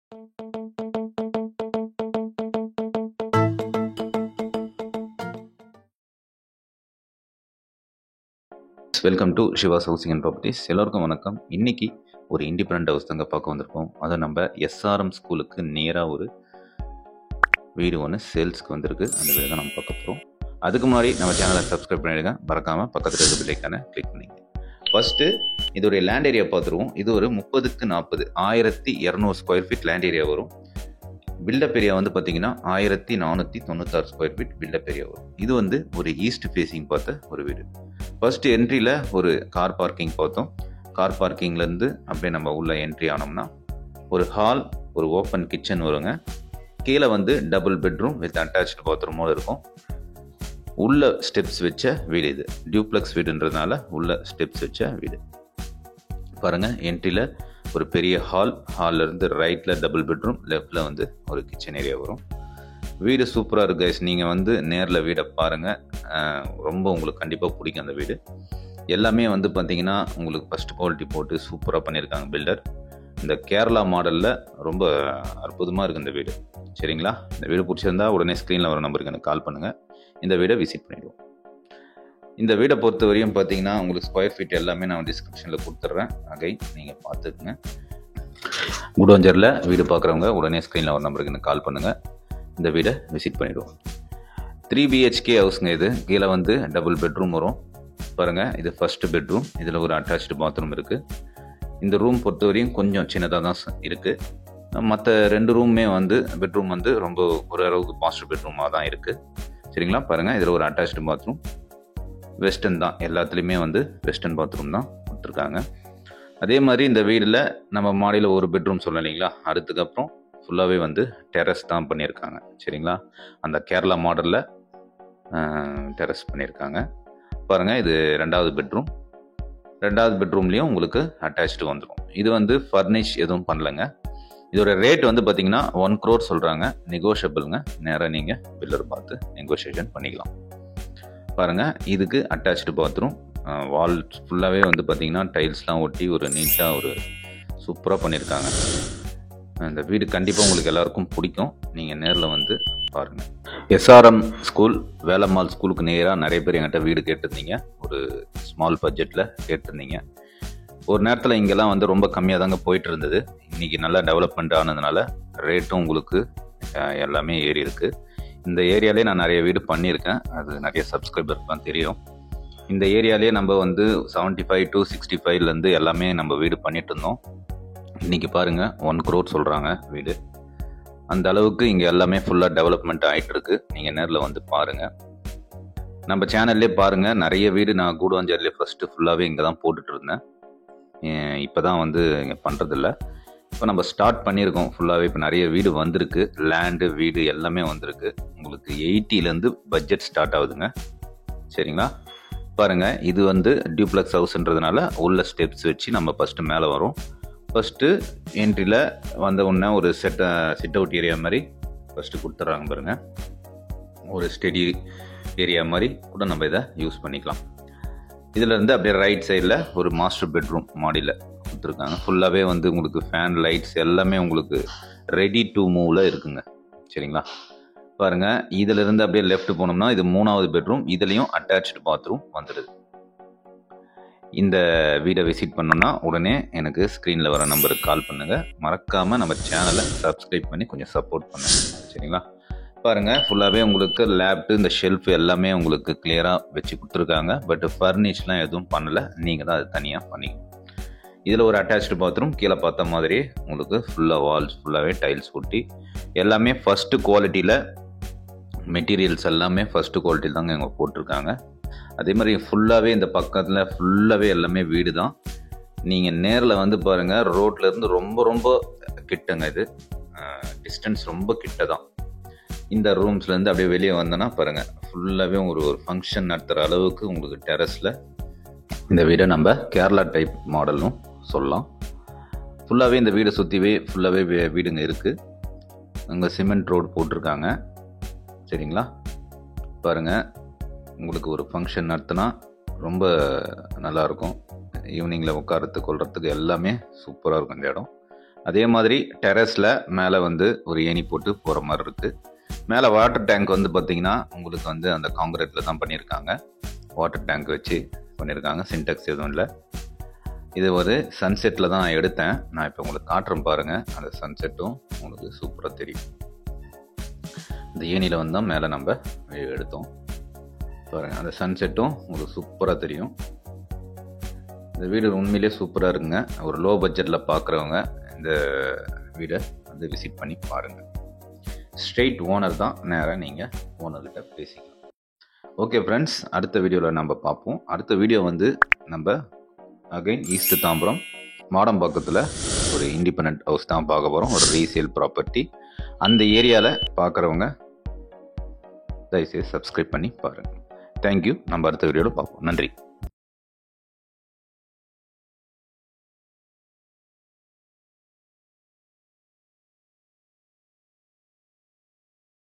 Welcome to Siva's housing and properties. எல்லோருக்கும் வணக்கம். இன்னைக்கு ஒரு இண்டிபெண்ட் ஹவுஸ் தாங்க பார்க்க வந்திருக்கோம். அதை நம்ம எஸ்ஆர்எம் ஸ்கூலுக்கு நேராக ஒரு வீடு ஒன்று சேல்ஸ்க்கு வந்திருக்கு. அந்த வீடு தான் நம்ம பார்க்க போகிறோம். அதுக்கு முன்னாடி நம்ம சேனலை சப்ஸ்கிரைப் பண்ணிடுங்க, மறக்காமல் பக்கத்தில் இருக்க பில்லைக்கான கிளிக் பண்ணிங்க. ஃபஸ்ட்டு இதோடைய லேண்ட் ஏரியா பார்த்துருவோம். இது ஒரு 30x40 1200 square feet land area வரும். பில்டப் ஏரியா வந்து பார்த்தீங்கன்னா 1496 ஸ்கொயர் ஃபீட் பில்டப் ஏரியா வரும். இது வந்து ஒரு ஈஸ்ட் ஃபேஸிங் பார்த்த ஒரு வீடு. ஃபர்ஸ்ட் என்ட்ரியில் ஒரு கார் பார்க்கிங் பார்த்தோம். கார் பார்க்கிங்லேருந்து அப்படியே நம்ம உள்ள என்ட்ரி ஆனோம்னா ஒரு ஹால், ஒரு ஓப்பன் கிச்சன் வருங்க. கீழே வந்து டபுள் பெட்ரூம் வித் அட்டாச்டு பாத்ரூமோடு இருக்கும். உள்ள ஸ்டெப்ஸ் வச்ச வீடு. இது டியூப்ளெக்ஸ் வீடுன்றதுனால உள்ள ஸ்டெப்ஸ் வச்ச வீடு. பாருங்கள், என்ட்ரியில் ஒரு பெரிய ஹாலில் இருந்து ரைட்டில் டபுள் பெட்ரூம், லெஃப்டில் வந்து ஒரு கிச்சன் ஏரியா வரும். வீடு சூப்பராக இருக்குது கைஸ். நீங்கள் வந்து நேரில் வீடை பாருங்கள், ரொம்ப உங்களுக்கு கண்டிப்பாக பிடிக்கும் அந்த வீடு. எல்லாமே வந்து பார்த்தீங்கன்னா உங்களுக்கு ஃபஸ்ட் குவாலிட்டி போட்டு சூப்பராக பண்ணியிருக்காங்க பில்டர். இந்த கேரளா மாடலில் ரொம்ப அற்புதமாக இருக்குது இந்த வீடு. சரிங்களா? இந்த வீடு பிடிச்சிருந்தா உடனே ஸ்க்ரீனில் வர நம்பருக்கு எனக்கு கால் பண்ணுங்கள். இந்த வீடை விசிட் பண்ணிவிடுவோம். இந்த வீடை பொறுத்த வரையும் பார்த்தீங்கன்னா உங்களுக்கு ஸ்கொயர் ஃபீட் எல்லாமே நான் டிஸ்கிரிப்ஷனில் கொடுத்துட்றேன். அகை நீங்கள் பார்த்துக்குங்க. குடோஞ்சரில் வீடு பார்க்குறவங்க உடனே ஸ்க்ரீனில் வர நம்பருக்கு எனக்கு கால் பண்ணுங்கள். இந்த வீடை விசிட் பண்ணிவிடுவோம். 3 BHK ஹவுஸுங்க இது. கீழே வந்து டபுள் பெட்ரூம் வரும். பாருங்கள், இது ஃபஸ்ட்டு பெட்ரூம். இதில் ஒரு அட்டாச்டு பாத்ரூம் இருக்குது. இந்த ரூம் பொறுத்தவரையும் கொஞ்சம் சின்னதாக தான் இருக்குது. மற்ற 2 ரூமுமே வந்து பெட்ரூம் வந்து ரொம்ப ஓரளவுக்கு மாஸ்டர் பெட்ரூமாக தான் இருக்குது. சரிங்களா? பாருங்கள், இதில் ஒரு அட்டாச்டு பாத்ரூம். வெஸ்டர்ன் தான், எல்லாத்துலேயுமே வந்து வெஸ்டர்ன் பாத்ரூம் தான் கொடுத்துருக்காங்க. அதே மாதிரி இந்த வீடில் நம்ம மாடியில் ஒரு பெட்ரூம் சொல்லலாம் இல்லைங்களா, அதுக்கப்புறம் ஃபுல்லாகவே வந்து டெரஸ் தான் பண்ணியிருக்காங்க. சரிங்களா? அந்த கேரளா மாடலில் டெரஸ் பண்ணியிருக்காங்க. பாருங்கள், இது 2வது பெட்ரூம். 2வது பெட்ரூம்லேயும் உங்களுக்கு அட்டாச்டு வந்துடும். இது வந்து ஃபர்னிஷ் எதுவும் பண்ணலைங்க. இதோட ரேட் வந்து பார்த்தீங்கன்னா 1 crore சொல்கிறாங்க. நெகோஷியபிளுங்க. நேராக நீங்கள் பில்லர் பார்த்து நெகோஷியேஷன் பண்ணிக்கலாம். பாருங்கள், இதுக்கு அட்டாச்டு பாத்ரூம். வால் ஃபுல்லாகவே வந்து பார்த்தீங்கன்னா டைல்ஸ்லாம் ஒட்டி ஒரு நீட்டாக ஒரு சூப்பராக பண்ணியிருக்காங்க. இந்த வீடு கண்டிப்பாக உங்களுக்கு எல்லாருக்கும் பிடிக்கும். நீங்கள் நேரில் வந்து பாருங்கள். எஸ்ஆர்எம் ஸ்கூல், வேலம்மாள் ஸ்கூலுக்கு நேராக நிறைய பேர் என்கிட்ட வீடு கேட்டிருந்தீங்க. ஒரு ஸ்மால் பட்ஜெட்டில் கேட்டிருந்தீங்க. ஒரு நேரத்தில் இங்கெல்லாம் வந்து ரொம்ப கம்மியாக தாங்க போயிட்டு இருந்தது. இன்றைக்கி நல்லா டெவலப்மெண்ட் ஆனதுனால ரேட்டும் உங்களுக்கு எல்லாமே ஏறி இருக்குது. இந்த ஏரியாலே நான் நிறைய வீடு பண்ணியிருக்கேன். அது நிறைய சப்ஸ்கிரைபர்லாம் தெரியும். இந்த ஏரியாலே நம்ம வந்து 75 to 65 எல்லாமே நம்ம வீடு பண்ணிட்டு இருந்தோம். இன்றைக்கி பாருங்கள், 1 crore சொல்கிறாங்க வீடு. அந்த அளவுக்கு இங்கே எல்லாமே ஃபுல்லாக டெவலப்மெண்ட் ஆகிட்டுருக்கு. நீங்கள் நேரில் வந்து பாருங்கள். நம்ம சேனல்லே பாருங்கள், நிறைய வீடு நான் கூடுவாஞ்சேரியிலே ஃபஸ்ட்டு ஃபுல்லாகவே இங்கே தான் போட்டுட்டு இருந்தேன். இப்போ தான் வந்து இங்கே பண்ணுறதில்ல. இப்போ நம்ம ஸ்டார்ட் பண்ணியிருக்கோம் ஃபுல்லாகவே. இப்போ நிறைய வீடு வந்திருக்கு. லேண்டு, வீடு எல்லாமே வந்திருக்கு. உங்களுக்கு 80 பட்ஜெட் ஸ்டார்ட் ஆகுதுங்க. சரிங்களா? பாருங்கள், இது வந்து டியூப்ளெக்ஸ் ஹவுஸ்ன்றதுனால உள்ள ஸ்டெப்ஸ் வச்சு நம்ம ஃபஸ்ட்டு மேலே வரும். ஃபஸ்ட்டு என்ட்ரியில் வந்த உடனே ஒரு சிட் அவுட் ஏரியா மாதிரி ஃபஸ்ட்டு கொடுத்துட்றாங்க பாருங்கள். ஒரு ஸ்டடி ஏரியா மாதிரி கூட நம்ம இதை யூஸ் பண்ணிக்கலாம். இதிலேருந்து அப்படியே ரைட் சைடில் ஒரு மாஸ்டர் பெட்ரூம் மாடியில் கொடுத்துருக்காங்க. ஃபுல்லாகவே வந்து உங்களுக்கு ஃபேன், லைட்ஸ் எல்லாமே உங்களுக்கு ரெடி டு மூவில் இருக்குங்க. சரிங்களா? பாருங்கள், இதிலிருந்து அப்படியே லெஃப்ட் போனோம்னா இது 3வது பெட்ரூம். இதுலேயும் அட்டாச்டு பாத்ரூம் வந்துடுது. இந்த வீடை விசிட் பண்ணோன்னா உடனே எனக்கு ஸ்க்ரீனில் வர நம்பருக்கு கால் பண்ணுங்கள். மறக்காமல் நம்ம சேனலை சப்ஸ்கிரைப் பண்ணி கொஞ்சம் சப்போர்ட் பண்ணுங்கள். சரிங்களா? பாருங்கள், ஃபுல்லாகவே உங்களுக்கு லேப்டு, இந்த ஷெல்ஃப் எல்லாமே உங்களுக்கு கிளியராக வச்சு கொடுத்துருக்காங்க. பட் ஃபர்னிஷ்லாம் எதுவும் பண்ணலை. நீங்கள் தான் அது தனியாக பண்ணிக்கணும். இதில் ஒரு அட்டாச்டு பாத்ரூம். கீழே பார்த்த மாதிரி உங்களுக்கு ஃபுல்லாக வால்ஸ் ஃபுல்லாகவே டைல்ஸ் ஒட்டி எல்லாமே ஃபஸ்ட்டு குவாலிட்டியில், மெட்டீரியல்ஸ் எல்லாமே ஃபஸ்ட்டு குவாலிட்டியில் தாங்க இங்கே போட்டிருக்காங்க. அதே மாதிரி ஃபுல்லாகவே இந்த பக்கத்தில் ஃபுல்லாகவே எல்லாமே வீடு தான். நீங்கள் நேரில் வந்து பாருங்கள், ரோட்லேருந்து ரொம்ப ரொம்ப கிட்டங்க. இது டிஸ்டன்ஸ் ரொம்ப கிட்ட தான். இந்த ரூம்ஸ்லேருந்து அப்படியே வெளியே வந்தோன்னா பாருங்கள், ஃபுல்லாகவே ஒரு ஃபங்க்ஷன் நடத்துகிற அளவுக்கு உங்களுக்கு டெரஸில் இந்த வீடை நம்ம கேரளா டைப் மாடலும் சொல்லலாம். ஃபுல்லாகவே இந்த வீடை சுற்றிவே ஃபுல்லாகவே வீடுங்க இருக்குது. அங்கே சிமெண்ட் ரோடு போட்டிருக்காங்க. சரிங்களா? பாருங்கள், உங்களுக்கு ஒரு ஃபங்க்ஷன் நடத்தினா ரொம்ப நல்லாயிருக்கும். ஈவினிங்கில் உட்காரத்துக்கு கொள்றதுக்கு எல்லாமே சூப்பராக இருக்கும் இந்த இடம். அதே மாதிரி டெரஸில் மேலே வந்து ஒரு ஏணி போட்டு போகிற மாதிரி இருக்குது. மேலே வாட்டர் டேங்க் வந்து பார்த்திங்கன்னா உங்களுக்கு வந்து அந்த காங்கிரீட்டில் தான் பண்ணியிருக்காங்க. வாட்டர் டேங்க் வச்சு பண்ணியிருக்காங்க, சின்டெக்ஸ் எதுவும் இல்லை. இது ஒரு சன்செட்டில் தான் நான் எடுத்தேன். நான் இப்போ உங்களுக்கு காட்டுறேன் பாருங்கள். அந்த சன்செட்டும் உங்களுக்கு சூப்பராக தெரியும். இந்த ஏணியில் வந்து தான் மேலே நம்ம எடுத்தோம் பாருங்கள். அந்த சன்செட்டும் உங்களுக்கு சூப்பராக தெரியும். இந்த வீடு உண்மையிலே சூப்பராக இருக்குங்க. ஒரு லோ பட்ஜெட்டில் பார்க்குறவங்க இந்த வீடை வந்து விசிட் பண்ணி பாருங்கள். ஸ்ட்ரெயிட் ஓனர் தான், நேராக நீங்கள் ஓனர்கிட்ட பேசிக்கலாம். ஓகே ஃப்ரெண்ட்ஸ், அடுத்த வீடியோவில் நம்ம பார்ப்போம். அடுத்த வீடியோ வந்து நம்ம அகைன் ஈஸ்ட் தாம்பரம் மாடம்பாக்கத்தில் ஒரு இண்டிபெண்ட் ஹவுஸ் தான் பார்க்க போகிறோம். ஒரு ரீசேல் ப்ராப்பர்ட்டி. அந்த ஏரியாவில் பார்க்குறவங்க தயவுசெய்து சப்ஸ்கிரைப் பண்ணி பாருங்கள். தேங்க்யூ. நம்ம அடுத்த வீடியோவில் பார்ப்போம். நன்றி.